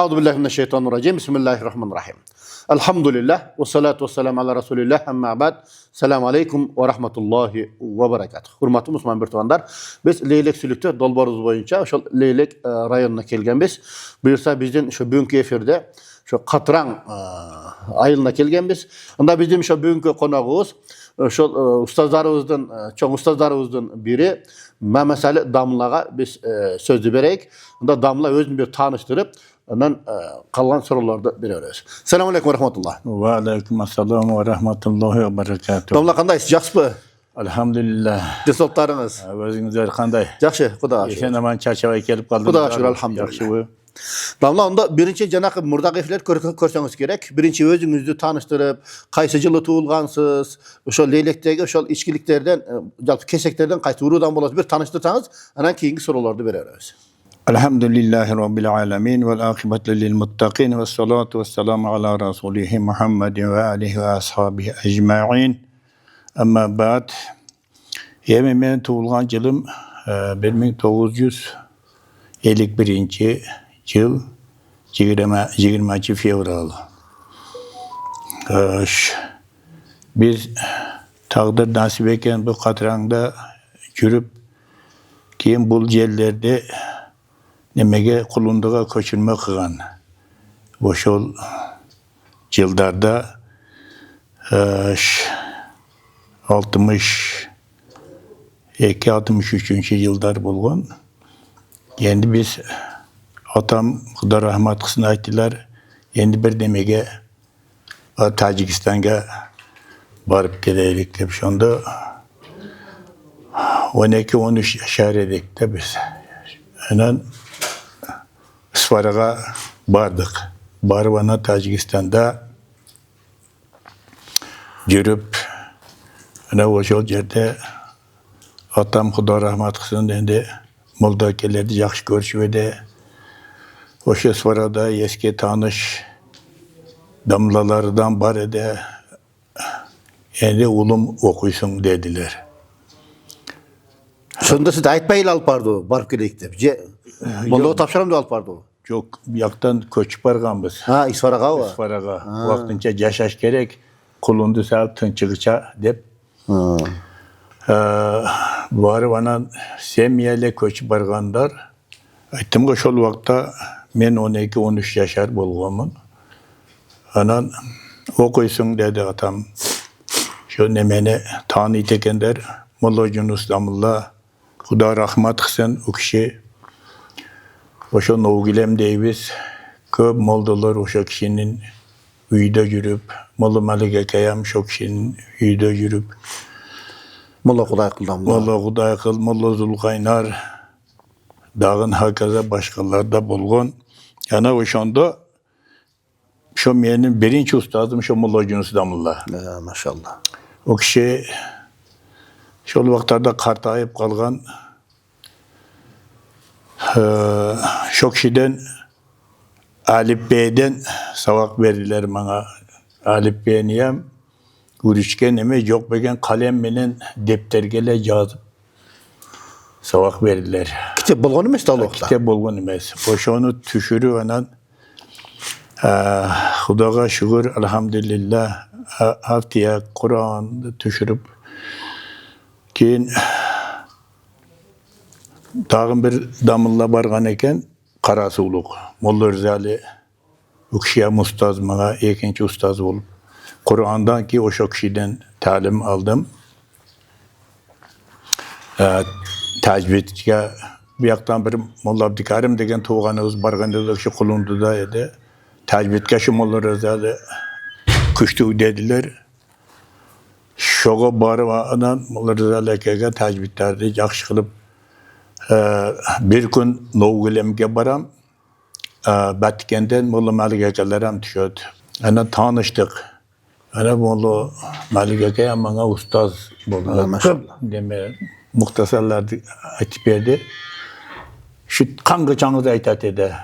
Euzubillahimineşşeytanirracim. Bismillahirrahmanirrahim. Elhamdülillah ve salatu vesselam ala Resulillah. Amma ba'd. Selamun aleyküm ve rahmetullahi ve berekatuhu. Hurmatly Müslüman birtuganlar, biz Leylek Sülükte dolbarız boyunca şu Leylek rayonuna kelgenbiz. Buyursa bizden şu bugünkü efirde şu Katran ayılına kelgenbiz. Onda bizim şu bugünkü konağımız şu ustazlarımızdan, çoğun ustazlarımızdan biri Mehmet Damlaga biz sözü bereyik. Onda Damla özünü bir tanıştırıp ondan kalan sorularda bereriz. Selamun aleyküm ve rahmetullah. Ve aleyküm assalam ve rahmetullahi ve berekatuhu. Damla kandaysız, yaxşıpı? Elhamdülillah. Cesaretlarınız? Özünüzler kanday? Yaxşı, Xudoga şükür. Geçen zaman çarşavaya kelip kaldınız. Xudoga şükür, elhamdülillah. Damla onda birinci janakı murdaq efler körseniz gerek. Birinci özünüzü tanıştırıp, qaysı yılı tuğulgansız, şu Leylekdegi şu içkiliklerden, keseklerden qaysı urudan bolası bir tanıştırsanız, anan keyingi sorularda bereriz. Elhamdülillahi Rabbil alemin vel akibetu lil muttaqin ve salatu ve selamu ala Resulihi Muhammedin ve alihi ve ashabihi ecma'in. Amma ba'd. Yemen tuğulgan yılım 1951 yıl 20 fevral. Biz tağdır nasip eken bu Katranda yürüp keyin bu yerlerde nemege kulunduğu koşulma kılan. Boşol yıllarda 62-63 yıllar bulgun. Yendi biz atam Xuda rahmat kısın ayttılar. Yendi bir demege Tacikistan'a barıp geleylik dep şonda 12-13 yaşar edik de biz. Anan Isfaraga bardık. Barvana Tacikistan'da yürüp ana o yerde atam Xuda rahmat kısın dedi. Moldakilerdi yaxşı görüşüvede. O Isfarada eski tanış damlalardan bar ede. Yani ulum okuysun dediler. Şunda siz aytmayla alıp bardı, barıp geleyik dep. Moldaga tapşıram da alıp bardı. Çok yaktan köçüp barganbız. Ha, Isfaraga mı? Isfaraga. Vaktınca yaşaş gerek. Kulundu sağ tınçıgıça dep. Bari bana semiyele köçüp barganlar. Aytım ki şol vakta men 12-13 yaşar bolgamın. Anan okuysun dedi atam. Şu nemene tanıyt ekenler. Molla Yunus Damullah. Xuda rahmat kısın o kişi. Oşo Novgilem deybiz. Köp moldalar oşo kişinin üyde yürüp, Molla Malik Ekayam şo kişinin üyde yürüp, Molla Xuday Damla. Molla Xuday Kıl, Molla Zulkaynar, dağın hakaza başkalar da bulgun. Yana oşonda şo menin birinci ustazım şo Molla Yunus Damullah. Maşallah. O kişi şol vaktlarda kartayıp kalgan şo kişiden Alip Bey'den savak verdiler bana. Alip Bey'niyem görüşken eme yok begen kalem menen deptergele yazıp savak verdiler. Kitap bolğan emes da o vakta. Kitap bolğan emes. Oşonu tüşürü anan Xudaga şükür elhamdülillah haftaya Kur'an tüşürüp keyin dağın bir damılla bargan eken Karasuğluk. Molla Rızali Ukşiya ustaz bana ikinci ustaz olup Kur'an'dan ki o şok kişiden talim aldım. Tacvid'e bir yaktan bir Molla Abdikarim degen tuğanımız barganda da şu kulundu da edi. Tacvid'e şu Molla Rızali küştü dediler. Şoğa barıvadan Molla Rızali ekege tacvid'lerdi yakşı kılıp bir gün Novgilem'e baram. Batıken'den Molla Malik Ekelerim düşüyordu. Ana tanıştık. Ana Molla Malik Ekelerim bana ustaz buldu. Maşallah. Deme muhtasarlar açıp verdi. Şu kangıçanız aytat dedi.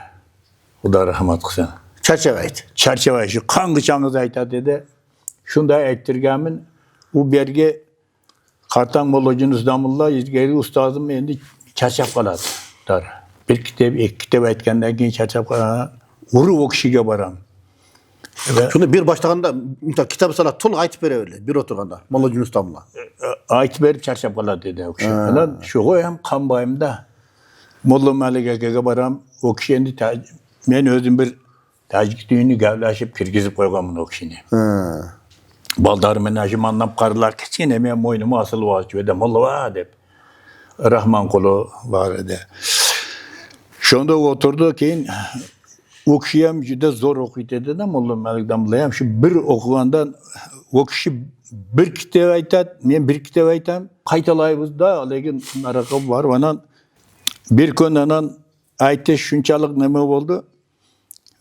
Xuda rahmat kılsın. Çerçeve ayt. Çerçeve şu kangıçanız aytat dedi. Şunda ettirgemin bu berge Kartan Molla Yunus Damullah izgeri ustazım endi çarşaf kaladı. Bir kitap, iki kitap etkenden keyin çarşaf kaladı. Uru o kişiye baram. Şunu bir başlaganda kitabı sana tol aytıp bereberli bir oturganda. Molla Yunus Damla. Ayet verip çarşaf kala dedi o kişi. Lan şu hem kanbayımda. Molla Malik Eke'ye baram. O kişi endi men özüm bir Tacik düğünü gavlaşıp kirgizip koygamın o kişini. Baldarı men acım anlam karılar keçken men moynumu asıl vazcı edem. Molla va dep. Rahman kolu var ede. Şonda oturdu keyin o kişiyem juda zor okuydu dedi de Molla Malik Damlayam şu bir okugandan o kişi bir kitap aytat, men bir kitap aytam, qaytalayбыз da lekin naraqı var anan bir gün anan aytı şunçalık neme oldu.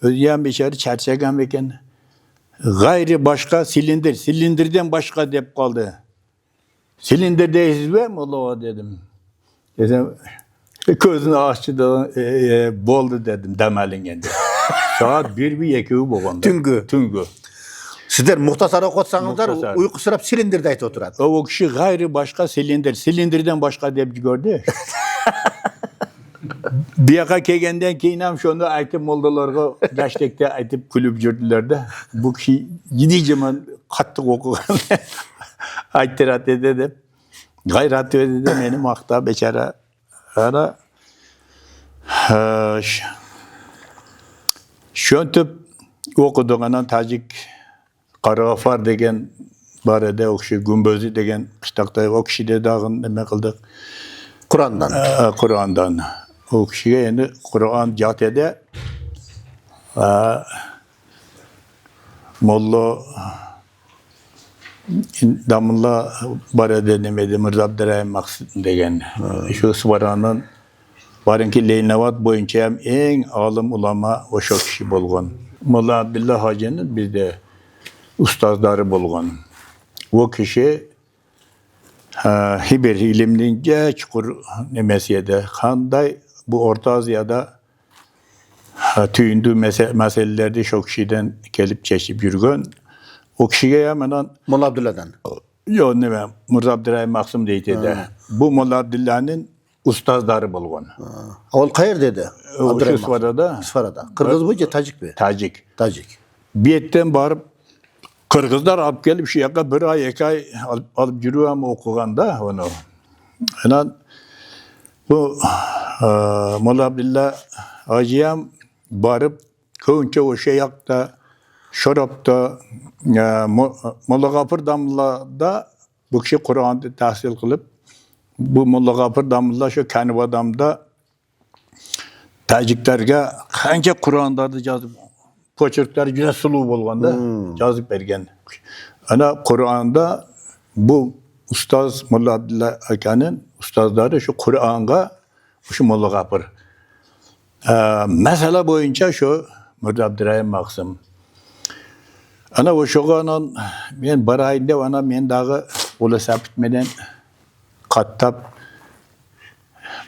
Özüyem beşeri çarşagan eken. Gayri başka silindirden başka dep kaldı. Silindir değilsiz mi? Molla dedim. Dedim gözünü açtı da boldu dedim demelin endi. Saat 1-2 bolganda. Tüngü. Sizler muhtasar okutsanızlar Muhtasar. uyku sırap silindirde aytı oturadi. O kişi gayri başka silindirden başka dep gördü. Bir yaka kelgenden keyin ham şonu aytib moldalarga yaştekte aytib kulüp jürdüler. Bu kişi yedicemen qattiq okugan. Ayttirat dedi dep. Gayrat dedi de meni maqta beçara. Ana şöntüp okuduğundan Tacik Qaragafar degen bar ede o kişi Gümbözü degen qıştaqta o kişi de dağın neme kıldık. Kur'an'dan. Kur'an'dan. O kişiye yani Kur'an caddede Molla Damla barede demedi Mirza Abdurrahim Maksud degen. Şu Svaran'ın barınki Leynavat boyunca hem en alim ulama o şu kişi bolgan. Molla Abdullah Hacı'nın bir de ustazları bolgan. O kişi hiber ilimnince çukur nemesiyede kanday bu Orta Asya'da tüyündü meselelerde çok kişiden gelip çeşip yürgün. O kişiye hemen Molla Abdullah'dan. yok ne Mirza Abdurrahim Maksum deydi de. Bu Molla Abdullah'ın ustazları bolgan. Ol kayır dedi. O şu Svarada. Svarada. Kırgız boyunca Tacik mi? Tacik. Bir etten barıp Kırgızlar alıp gelip şu yaka bir ay, 2 ay alıp yürüyor ama okuganda onu. Yani bu Molla Abdullah Hacıyam barıp köyünce o şey yakta, şarapta, Molla Gafur Damla'da bu kişi Kur'an'da tahsil kılıp bu Molla Gafur Damla şu kendi adamda Taciklerge hangi Kur'an'da da yazıp Poçurklar güzel sulu bolganda yazıp bergen. Ana Kur'an'da bu ustaz Molla Abdullah Akan'ın ustazları şu Kur'an'a şu Molla Gafur. Mesela boyunca şu Mirza Abdurrahim Maksum. Ana o şoğanan men barayında ana men dağı ola sapitmeden kattap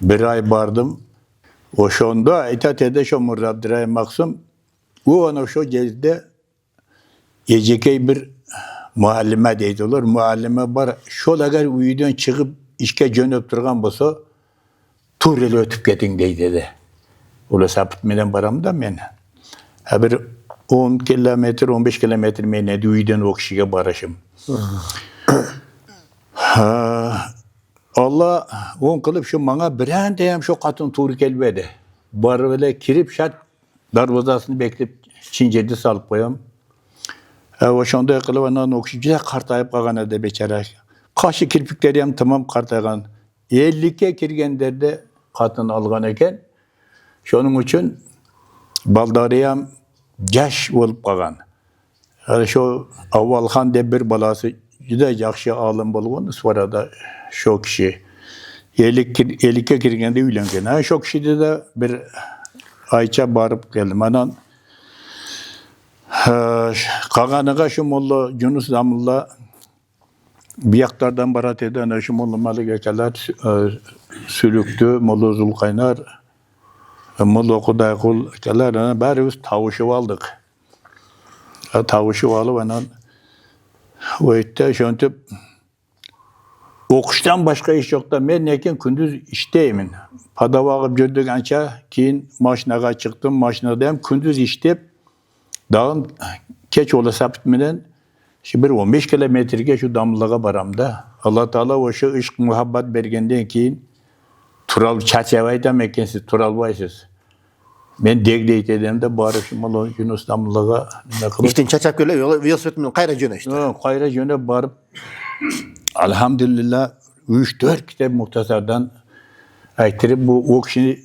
bir ay bardım. O şonda itat ede şu Mirza Abdurrahim Maksum bu ana şu gezde yecekey bir muallime deydiler. Muallime bar şol agar uyudan çıkıp işke jönöp turgan bolsa tureli ötüp ketin deydi. Ola sapıtmadan baram da men. Ha bir 10 kilometre 15 kilometre men edi uyudan o kişiye barışım. Allah on kılıp şu bana biren deyem şu katın turi kelbedi. Bar böyle kirip şart darvazasını beklep Çince'de salıp koyam. O şonda kılıp anan o kişi güzel kartayıp kalgan ede beçara. Kaşı kirpikleri hem tamam kartaygan. 50'ke kirgenlerde katın algan eken. Şonun için baldarıyam yaş olup kalgan. Yani şu Avvalhan de bir balası güzel yakşı alım bolğun sonra şu kişi 50'ke kirgende uylangan. Şu kişi de bir ayça barıp geldim. Anan Kağanağa şu Molla Yunus Damla bir yaktardan barat eden şu Molla Malik Eke'ler sülüktü. Molla Zulkaynar, Molla Kudaykul Eke'ler bari tavuşu aldık. Tavuşu alıp anan o itte şöntüp Okuştan başka iş yok da men nekin gündüz işteymin. Pada bağıp gördük ança keyin maşinaga çıktım. Maşinada gündüz iştep dağın keç ola sapıtmadan şu bir 15 kilometrege şu damlığa baramda. Allah Teala o şu ışk muhabbet bergenden keyin Tural çerçeveyden mekensiz Tural vaysız. Men degleyt edemde barıp şu Yunus damlığa ne kılıp İşten çaçap göle velosipedin kayra jöne işte. Kayra jöne barıp elhamdülillah 3-4 kitap muhtasardan aytırıp bu o kişini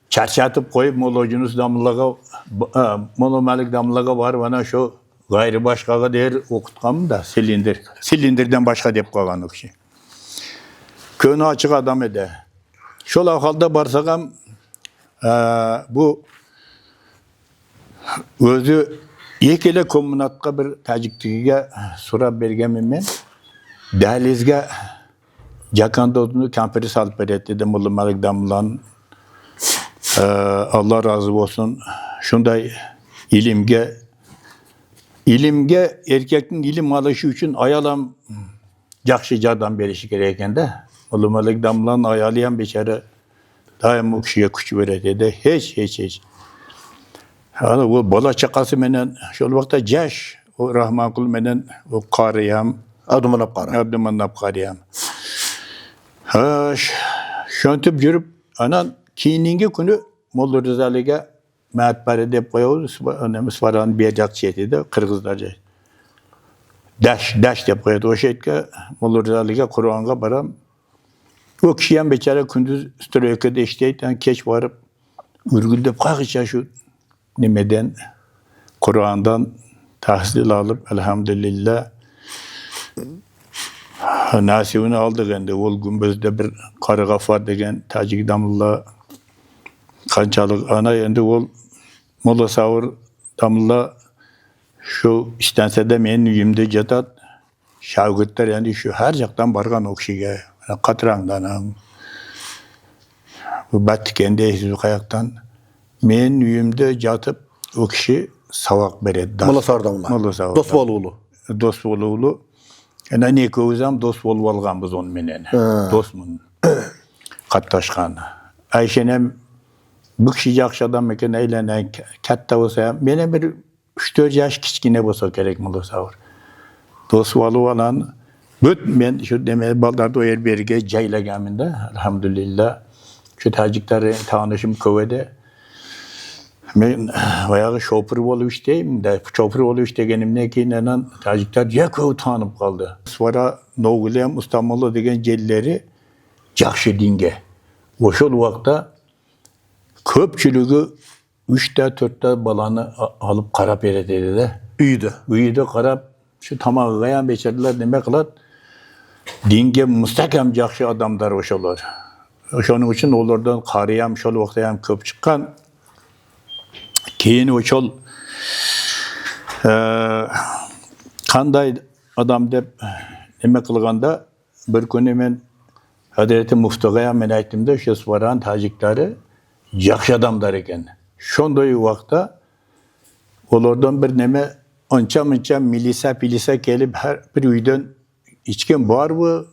çarşatıp koyup Molojunuz damlığa Molo Malik damlığa var bana şu gayrı başkaga der okutkanım da silindir. Silindirden başka dep kalgan o kişi. Köyünü açık adam ede. Şol halda barsakam bu özü yekele kommunatka bir taciktigiga sura bergemin men dahlizge jakanda odunu kamperi salıp beret dedi Molo Malik damlan Allah razı olsun şunday ilimge erkekin ilim alışı için ayalam jakşıcadan berişi gereken de Molo Malik damlan ayalayan beçere daim o kişiye güç verir dedi hiç yani o bala çakası menen şol vakta jaş o rahman kul menen o qariyam Adumanap qara. Abdümanap qariyam şöntüp yürüp anan kiyinинgi günü Molla Rızaliga matbare dep koyuyoruz. Önemli svaran bir jakçıydı Kırgızlarca. Daş dep koydu o şeyke Molla Rızaliga Kur'an'a baram. O kişiyem beçare gündüz strökede işteyden keç varıp ürgüldep kalkışa şu nimeden Kur'an'dan tahsil alıp elhamdülillah nasibini aldık endi. Ol gümbözde bir Karı Gafar degen Tacik damlıla kançalık ana endi ol Molla Savur damlıla şu istense de menin uyumda jatat şagirtler endi şu her jaktan bargan o kişiге Katrangdan bu Battikende eşiz kayaktan menin uyumda jatıp o kişi savak beredi. Molla Savur damla. Molla Savur. Dosboluğulu. Dosboluğulu. Yani ne kozam dost bolup alganbız onu menen. Dostmun. Kattaşkan. Ayşenem bu kişi jakşadan meken eylenen katta olsa menen bir 3-4 yaş kichkine bolsa gerek Molla Savur. Dost bolup alan büt men şu deme baldarda o yer berge jaylagamında elhamdülillah şu tacikler tanışım kövede men bayağı şoför bolup işteyim de şoför bolup iştegenimden keyin anan tacikler yakov tanıp kaldı. Sonra Noğulem İstanbul'da degen jelleri jakşı dinge. Oşol wagtda köpçülüğü 3'te 4'te balanı alıp karap ere dedi de. Uyuydu karap şu tamağı gayan beçerdiler neme kılat. Dinge müstakem jakşı adamlar oşolar. Şonun için olardan qariyam şol wagtda köp çıkkan. Keyin oşol kanday adam dep neme kılganda bir günü men Hazreti Muftaga'ya men aytdımda şu svaran tacikleri jakşı adamlar eken. Şonday wagtda olardan bir neme ança milisa gelip her bir uydan içken var mı?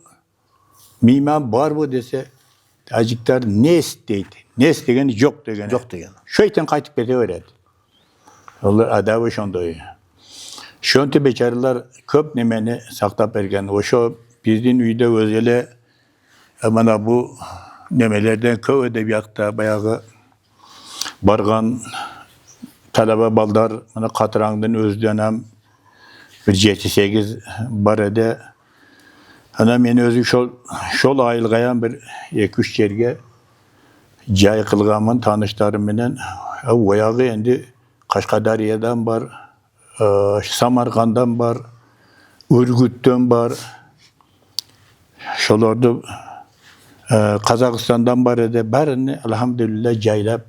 Mimam var mı dese tacikler ne isteydi? Ne istegen yok degen. Yok degen. Şeytan qaytıp kete onlar adabı şonday. Şonti beçarlar köp nemeni saktap bergen. Oşo bizdin uyda özele mana bu nemelerden köp edebiyatda bayağı bargan talaba baldar mana Katrangdan özdenem bir 7-8 bar ede. Ana men özü şol ayılgayan bir 2-3 yerge jay kılgamın tanışlarım menen bayağı endi Kaşkadariya'dan var, Samarkand'dan var, Ürgüp'ten var, şolarda Kazakistan'dan var ede, barini elhamdülillah jaylap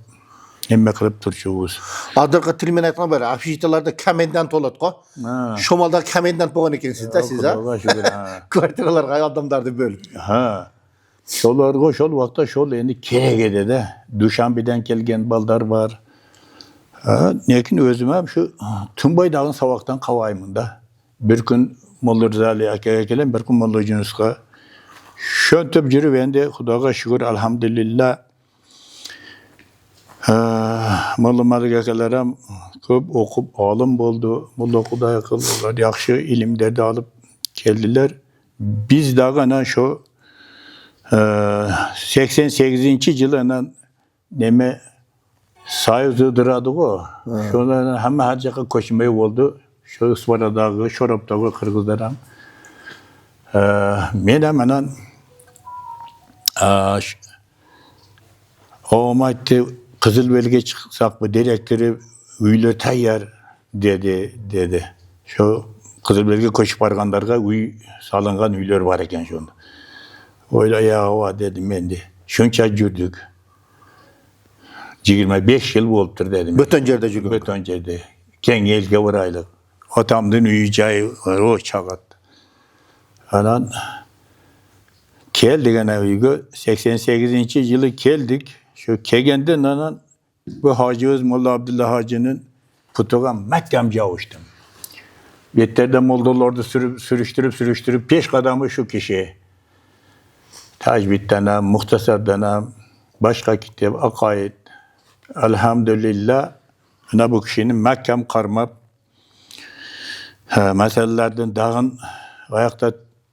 nemme kılıp turçuğuz. Adırga tilmen aytgan bari afişitalarda kamendant olat ko. Şomalda kamendant bolgan eken sizde siz ha. Kvartiralarga adamdardı bölüp. Ha. Şolarga şol wagtda şol endi kerek ede de. Duşanbe'den kelgen baldar var. Nekin özüme şu Tumbay dağın savaktan kavaymında. Bir gün Molla Rızali akaya gelen, bir gün Molla Yunus'a Şöntüp жүрüp endi Xudoga şükür alhamdulillah. Malumlar akalaram köp okup alim boldu. Mulla Xudoy kıldılar. Yaxşı ilimlerdi alıp geldiler. Biz dağı ana şu 88. yılından neme sayızdırdı o. Şonlardan hemen her jaka koşmayı oldu. Şu Isparadağı, Şorapdağı Kırgızlaram. Men hemen oğuma aytdı, Kızılbelge çıksak mı direktörü üylü tayyar dedi. Şu Kızılbelge koşup barganlarga uy salıngan üylör var eken şonda. Öyle ya dedim ben de. Şunça jürdük. 25 yıl boluptur dedim. Bötön jerde jürgün. Bötön jerde. Keň elge bir aylık. Atamdın üyü jayı o çagat. Anan geldik ana uygu. 88. yılı geldik. Şu kegenden anan bu Hacı Molla Abdullah Hacı'nın putuğa Mekkem javuştum. Yetterde moldalarda sürüştürüp peş kadamı şu kişi. Tacbit'ten, Muhtasar'dan, başka kitap, akaid. Elhamdülillah, ana bu kişinin Mekkem karmap meselelerden dağın ayakta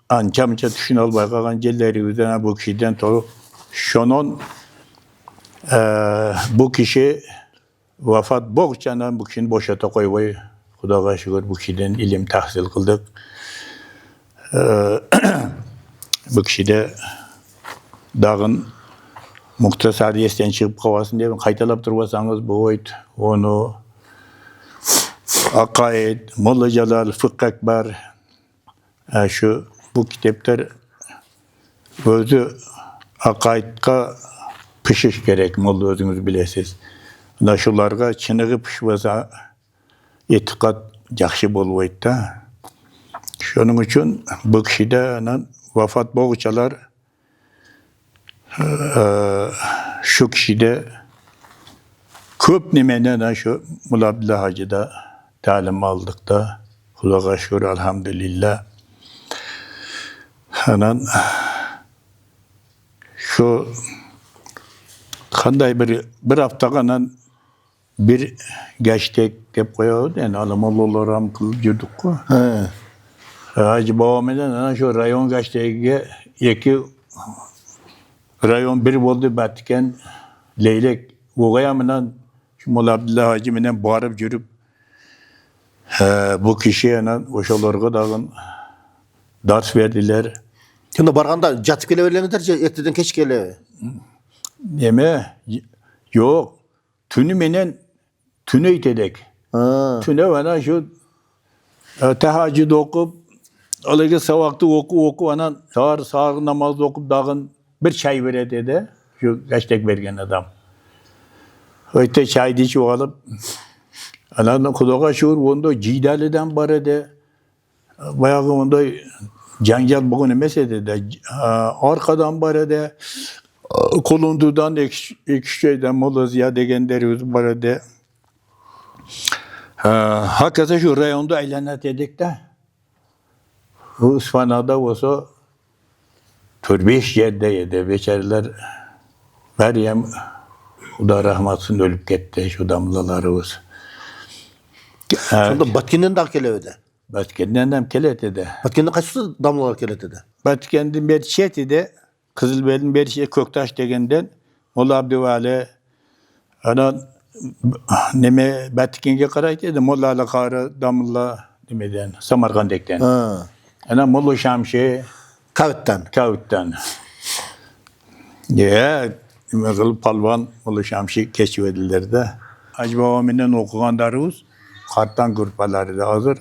anca düşün albay kalan celleri üzerine bu kişiden toru. Şunun bu kişi vefat boğuşçadan bu kişinin boşata koymayı Xudoga şükür bu kişiden ilim tahsil kıldık. Bu kişi de dağın Muhtasariyetten çıkıp kavasın diye kaytalap durmasanız bu oyt onu akaid, Molla Celal, Fıkh Ekber şu bu kitaplar özü akaidka pişiş gerek molla özünüz bilesiz. Şularga çınığı pişmasa etikat yaxşı boluyt da. Şunun için bu kişide vefat boğuçalar şu kişide köp nimenden şu Molla Abdullah Hacı'da talim aldık da Xudoga şükür elhamdülillah. Anan şu kanday bir haftaga bir geçtik dep koyuyordu yani alamollaram kılıp yürüdük ko. Hacı babamdan şu rayon geçtiğe iki rayon bir oldu batken leylek oğayamından şu Molla Abdullah Hacı menen bağırıp yürüp bu kişiye oşalarga dağın ders verdiler. Şimdi barganda jatıp gele verilenler erteden keç gele. Neme? Yok. Tünü menen tünü itedek. Tüne bana şu tehaccüd okup alıgı savakta oku anan sağır namaz okup dağın bir çay vere dedi. Şu geçtek vergen adam. Öyle çay içip alıp anan Xudoga şükür onda Cidali'den bara de bayağı onda janjal bugün emes edi. Arkadan bara de Kolundu'dan ekşiden Molla Ziya degenleri bara de hakikaten şu rayonda eğlenet edik de bu Isfana'da olsa 4-5 yerde yedi. Beçeriler Meryem Xuda rahmatsın ölüp gitti şu damlalarımız. Sonda Batkin'den de kelevede. Batken'den de keletede. Batkin'de kaçtı damlalar keletede. Batken'den beri çetide Kızılbel'in beri Köktaş degenden Molla Abdüvali anan neme Batken'e karaydı Molla Alakara damla demeden Samarkand'den. Ana Molla Şamşi Kavut'tan. Ya mesela palvan Molla Şamşi keşfedildiler de. Hacı babamından okuganlarımız karttan grupları da hazır.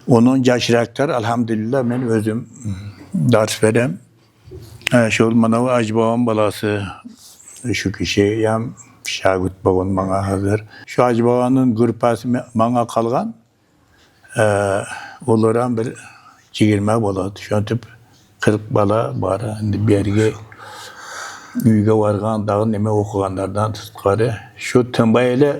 Onun yaşıraklar elhamdülillah ben özüm ders verem. Şu manav Hacı babam balası şu kişi yam şagüt babam bana hazır. Şu Hacı babanın grupası bana kalgan olaran bir 20 bala. Şu an tip 40 bala bara. Bir yerge üyge vargan dağın neme okuganlardan tutkarı. Şu tımbayla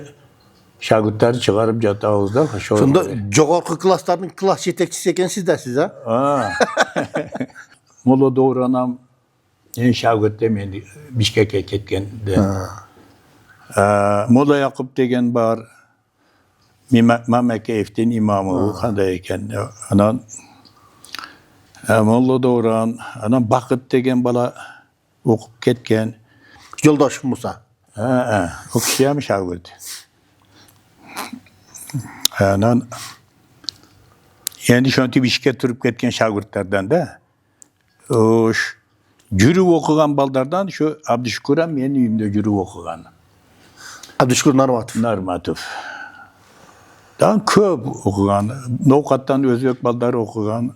şagütleri çıkarıp jattı ağızda. Sonda jogorku klaslarının klas yetekçisi eken siz ha? Molla Doğranam en şagirtte meni Bişkek'e ketgende. Molla Yakup degen bar Mamekeyev'tin imamı o kanday eken. Anan Molla Doğran, anan Bakıt degen bala okup ketken. Yoldaş Musa. O kişiye mi şagirdi? Anan yani şu an Bişkek turup ketken şagirtlerden de jüri okugan baldardan şu Abdüşkür'em meni uyumda jüri okugan. Abdüşkür Narmatov. Narmatov. Daha köp okugan. Nokattan Özbek baldarı okugan.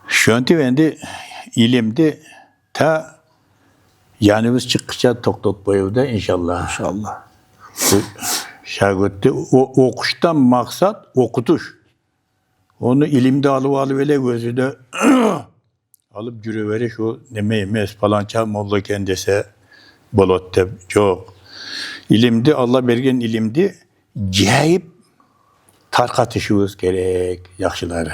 Şu an endi ilimde ta yanımız çıkışa toktot boyuda inşallah. İnşallah. Şagirtte okuştan maksat okutuş. Onu ilimde alıp öyle gözü de alıp cürüveri şu nemeyemez falanca molla kendisi bolotte çok. İlimde Allah bergen ilimde cahip tarkatışımız gerek yakşıları.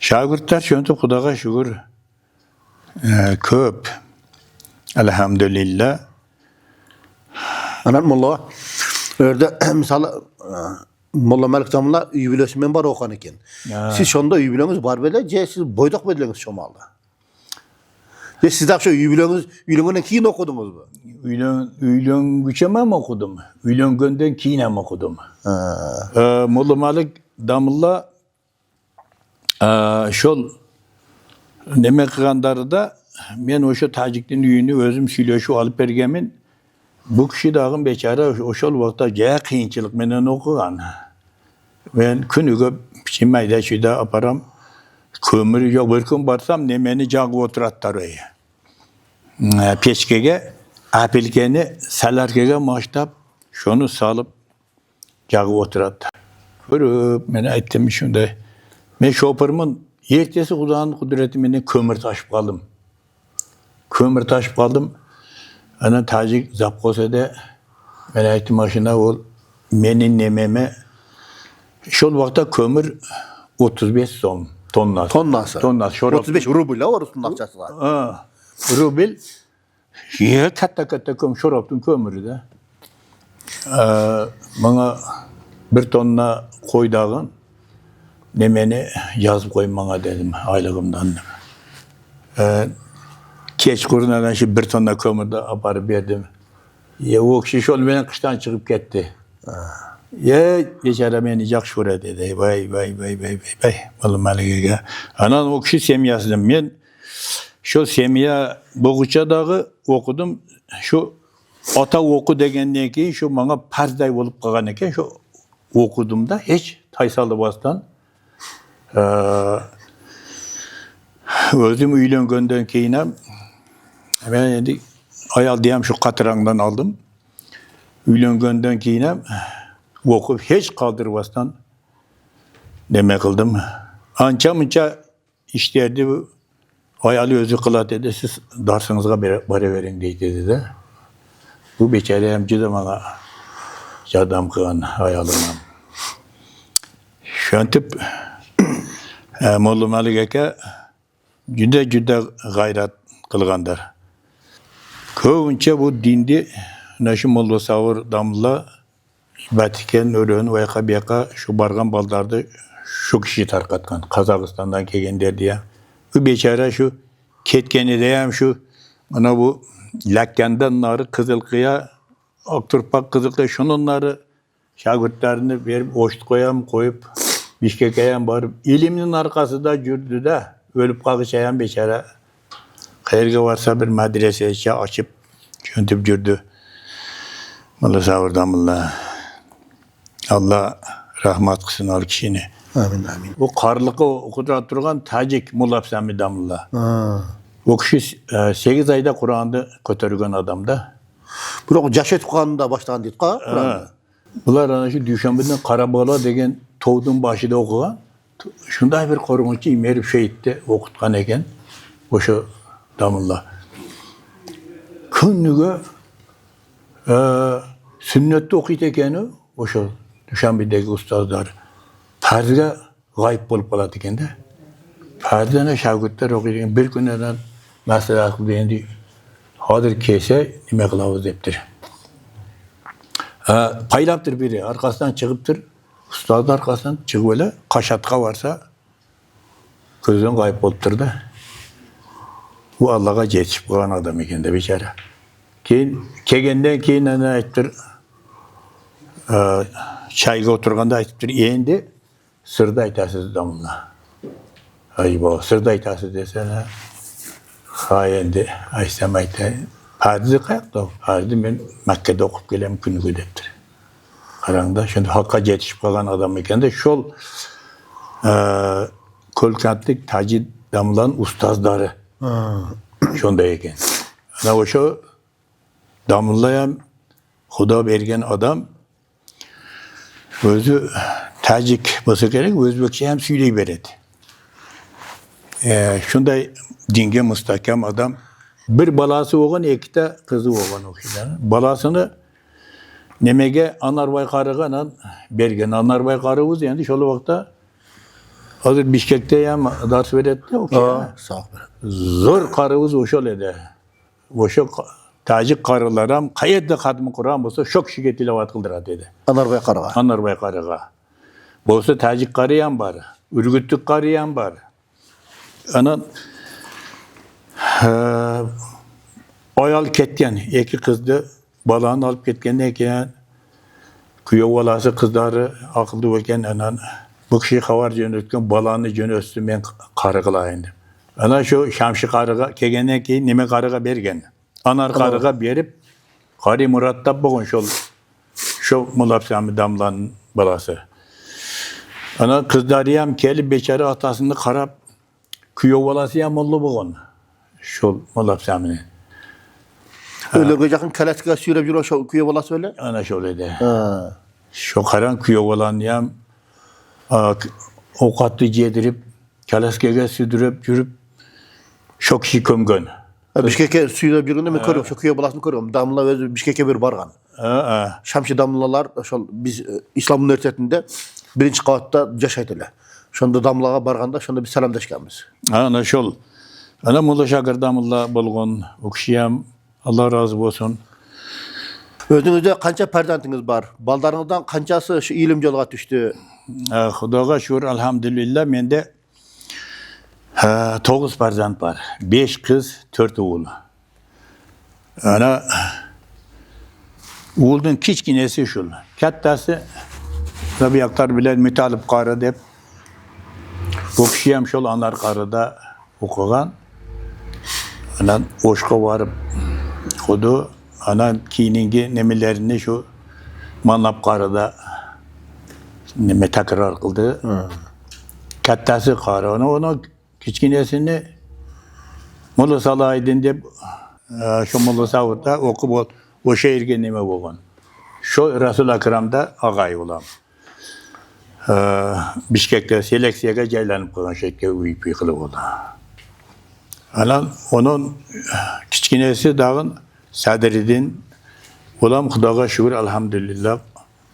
Şagirtler şöyle Kudağa şükür köp. Elhamdülillah. Anan Molla orada misal Molla Melik Tamla üybilesimen bar okan eken. Siz şonda üybileniz bar bele, je siz boydak bedileniz şomalda. Je siz akşa üybilengenden keyin okudunuz bu? Üylengüçeme mi okudum? Üylengönden kiyine mi okudum? Molla Melik Damla şol neme kıgandarı da men oşo Tacik'tin üyünü özüm söylüyor şu alıp bergemin bu kişi dağın beçara oşol vakta jaya kıyınçılık menen okugan. Ben künüge şimayda şuyda aparam kömür yok bir gün barsam nemeni jagı oturattar öyle. Peçkege apelkeni salarkege maştap şonu salıp jagı oturattar. Görüp men aytdım şunday. Men şoparımın ertesi Kudağın kudretimini kömür taşıp kaldım. Kömür taşıp kaldım. Ana Tacik Zapkose'de ben aytım başına ol menin nememe şol vakta kömür 35 som tonnası. Tonnası. 35 ruble orasının akçası var. Rubil katta kömür şoraptın kömürü de. Bana bir tonna koydağın nemeni yazıp koyun bana dedim aylığımdan. Keç kurundan şu bir tonna kömür de aparıp verdim. Ya o kişi şol beni kıştan çıkıp gitti. Ya beçara beni yakşura dedi. Vay. Vallahi Malik'e. Anan o kişi semiyasıdım. Ben şu semiya Boğuça dağı okudum. Şu ata oku degenden ki şu bana parday olup kalgan eken şu okudum da hiç taysalı bastan. Özüm üylengönden keyinem ben endi ayal diyem şu katırangdan aldım. Üylengönden keyinem okup hiç kaldırmasdan deme kıldım. Ança işlerdi bu ayalı özü kıla dedi. Siz dersinize bari verin dedi de. Bu beçare emci de bana yardım kılan ayalına. Şöntüp Molla Melik'e cüde gayret kılganlar. Köpünçe bu dindi naşı Molla Savur Damla Vatikan örün ve kabiyaka şu bargan baldardı şu kişi tarkatkan Kazakistan'dan kelgenler diye. Bu beçara şu ketkeni deyem şu ana bu Lakyan'dan narı Kızılkıya Akturpak Kızılkıya şununları şagirtlerini verip oşt koyup Bişkek'e barıp iliminin arkasında cürdü de ölüp kalkışayan beçara hayırga varsa bir medrese açıp yöntüp cürdü. Molla Savur Damla Allah rahmat kılsın al kişini. Amin. O karlıkı okudurat durgan Tacik Molla Sami Damla. O kişi 8 ayda Kur'an'da kötürgen adam da. Bu Caşet Kur'an'da baştan deyip Kur'an'da. Bunlar ana şu Düşenbe'den Karabağla degen Toğdun başında okugan. Şunday bir korunçu imerip şehitte okutkan eken. Oşu Damla. Künlüge sünnette okuyt ekeni oşo Duşanbe'deki ustazlar perdede gayip bolup kalat eken de. Perdene şagirdler okuyken bir günden mesela endi hazır kese nime kılavuz deptir. Paylaptır biri arkasından çıkıptır. Ustaz da arkasından çıkıp öyle kaşatka varsa gözden kayıp oluptur da. Bu Allah'a geçip kalan adam eken de biçare. Kegenden keyin ne ayttir? Çayga oturganda ayttir. Endi sırda aytasız damla. Aybo sırda aytasız desene. Ha endi aysam aytay. Hadisi kayakta. Hadisi men Mekke'de okup gelem günü deptir. Karangda şimdi hakka yetişip kalan adam eken de şol Kolkatlik Taci damlan ustazları. Şonda eken. Ana oşo damlayan Huda bergen adam özü Tacik bolsa gerek Özbekçe hem söyley beredi. Şunday dinge müstakem adam bir balası oğan ekte kızı oğan okuylar. Balasını nemege Anarbay karıganan bergen Anarbay karıvız yani şol vakta hazır Bişkek'te hem ders veretti okuyor. Sağ ol. Zor karıvız oşol ede. Oşo Tacik karılaram kayette kadmı Kur'an bolsa şok şike tilavat kıldıra dedi. Anarbay Karağa. Anarbay karıga. Bolsa Tacik karıyan bar. Ürgütlük karıyan bar. Anan ayal ketken iki kızdı balağını alıp ketken eken kuyov balası kızları akıllı eken anan bu kişi havar jönötken balağını jönöstü men karı kılayın. Ana şu Şamşı karıga kegenden keyin neme karıga bergen. Anar karıga berip Kari Murattab bugün şu mulapsami damlan balası. Ana kızlarıyam kelip beçarı atasını karap kuyov balası yam oldu bugün. Şu mulapsamini. Öyle gıcakın kaletka sürüp yürü şu kuyu bala söyle. Ana şöyle de. Şu karan kuyov balan yam okatlı yedirip kaleskege sürdürüp yürüp çok şey kömgön. Bişkek'e suyda birinde mi körüyorum? Şu kuyu balasını körüyorum. Damla ve Bişkek'e bir bargan. Şamşı damlalar biz İslam üniversitesinde birinci kavatta yaşaydılar. Şunda damlağa barganda şunda bir selamdaşkanımız. Ana şol. Ana mulla şagirdamılla bolgon okşayam. Allah razı olsun. Özünüzde kança perdantınız var? Baldarınızdan kançası şu ilim yoluna düştü? Xudoga şükür elhamdülillah mende 9 farzand var. 5 kız, 4 oğul. Ana oğuldan kichkinesi şul. Kattası tabi aktar bilen mütalip qarı dep okşayam şol anar qarıda okugan. Anan oşqa varıp xudu anan kiyningi nemelerini şu manap qarıda neme takrar kıldı. Kattası qarı onu kichkinesini Molla Salahiddin dep şu Molla Savur'da okup o şehirge neme bolgan. Şu Resul Akram'da ağay olam. Bişkek'te seleksiyaga jaylanıp kalgan şekilde uyup yıkılıp oldu. Anan onun kichkinesi dağın Sadriddin olam Xudoga şükür elhamdülillah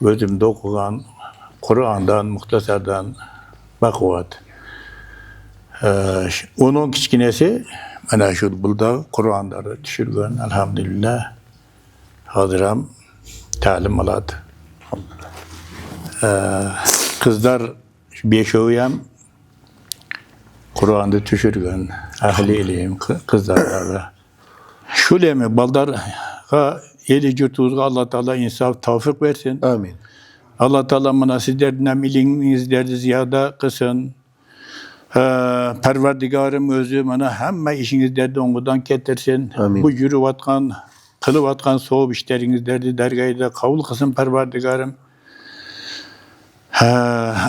özümde okugan Kur'an'dan, Muhtasar'dan bakıvat. Onun kichkinesi mana şu bulda Kur'an'da düşürgen elhamdülillah hazıram talim aladı. Kızlar beşoğuyam Kur'an'da düşürgen ahli ilim kızlarla. Şöyle mi baldar eli cürtuzga Allah Teala insaf tavfik versin. Amin. Allah Teala bana sizlerden ilinizlerdi ziyade kısın. Perverdigarım özü bana hemen işinizlerdi ondan getirsin. Amin. Bu yürüvatkan, kılıvatkan soğuk işlerinizlerdi dergahide kavul kısın perverdigarım.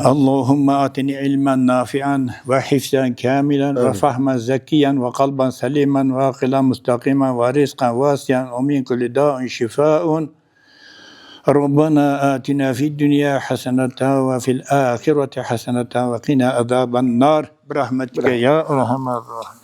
Allahümme atini ilmen nafi'an ve hifzen kamilen ve fahmen zekiyen ve kalben selimen ve akilen mustakimen ve rizkan vasiyen ve min kulli da'in şifaun. ربنا آتنا في الدنيا حسنة وفي الآخرة حسنة وقنا عذاب النار برحمتك يا أرحم الراحمين